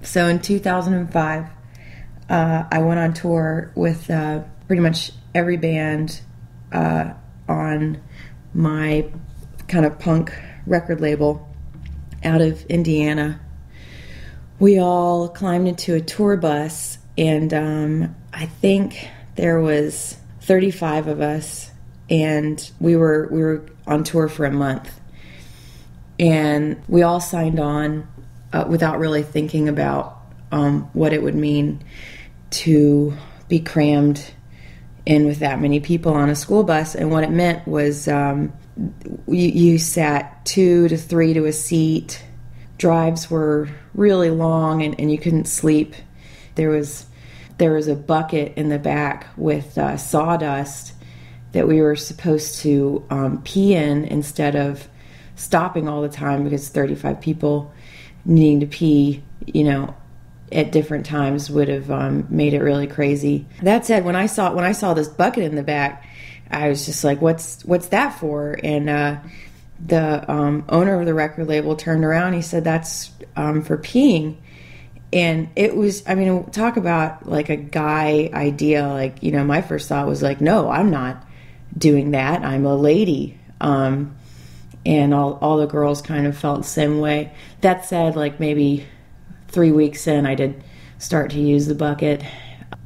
So in 2005, I went on tour with pretty much every band on my kind of punk record label out of Indiana. We all climbed into a tour bus, and I think there was 35 of us, and we were on tour for a month. And we all signed on without really thinking about what it would mean to be crammed in with that many people on a school bus. And what it meant was you sat 2 to 3 to a seat. Drives were really long, and you couldn't sleep. There was a bucket in the back with sawdust that we were supposed to pee in instead of stopping all the time, because 35 people needing to pee, at different times would have made it really crazy. That said, when I saw this bucket in the back, I was just like, "What's that for?" And the owner of the record label turned around. He said, "That's for peeing." And it was, talk about like a guy idea. Like, my first thought was like, "No, I'm not doing that. I'm a lady." And all the girls kind of felt the same way. That said, like maybe 3 weeks in, I did start to use the bucket.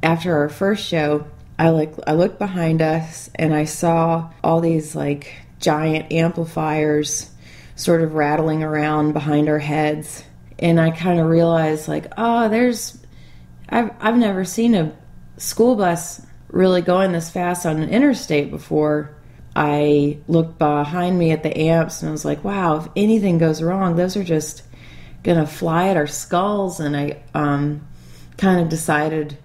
After our first show, I looked behind us and I saw all these like giant amplifiers sort of rattling around behind our heads. And I kind of realized like, I've never seen a school bus really going this fast on an interstate before. I looked behind me at the amps and I was like, wow, if anything goes wrong, those are just gonna fly at our skulls. And I kind of decided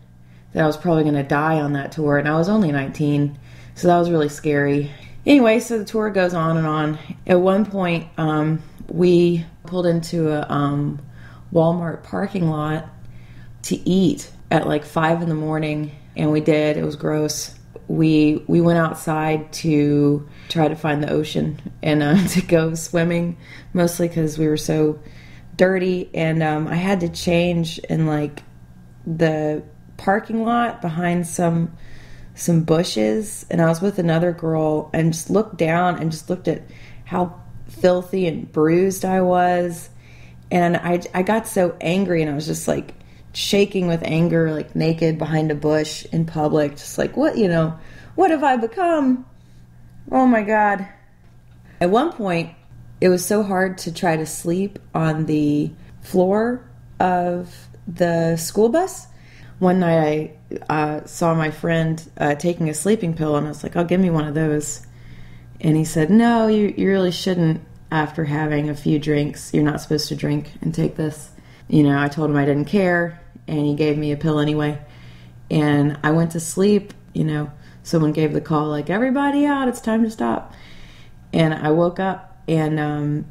that I was probably gonna die on that tour, and I was only 19, so that was really scary. Anyway, so the tour goes on and on. At one point, we pulled into a Walmart parking lot to eat at like 5 a.m, and we did. It was gross. We went outside to try to find the ocean and to go swimming, mostly because we were so dirty. And I had to change in like the parking lot behind some bushes, and I was with another girl and just looked down and just looked at how filthy and bruised I was. And I got so angry, and I was just like shaking with anger, like naked behind a bush in public, just like, what have I become? Oh my God. At one point, it was so hard to try to sleep on the floor of the school bus. One night I saw my friend taking a sleeping pill, and I was like, "Oh, give me one of those." And he said, "No, you really shouldn't. After having a few drinks, you're not supposed to drink and take this." I told him I didn't care, and he gave me a pill anyway. And I went to sleep. Someone gave the call, like, "Everybody out, it's time to stop." And I woke up, and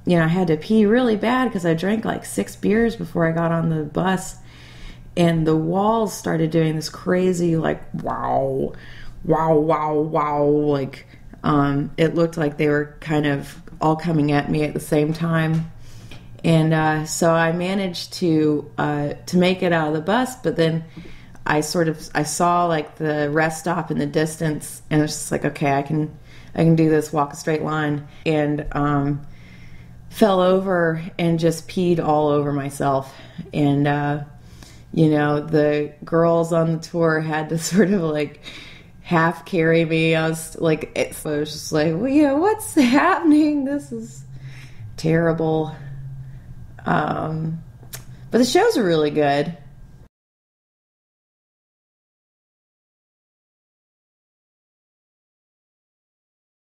I had to pee really bad because I drank like 6 beers before I got on the bus. And the walls started doing this crazy, like, wow, wow, wow, wow. Like, it looked like they were kind of all coming at me at the same time. And so I managed to make it out of the bus, but then I saw like the rest stop in the distance, and it's just like, okay, I can do this, walk a straight line, and fell over and just peed all over myself. And the girls on the tour had to sort of like half carry me. I was just like, well, what's happening? This is terrible. But the shows are really good.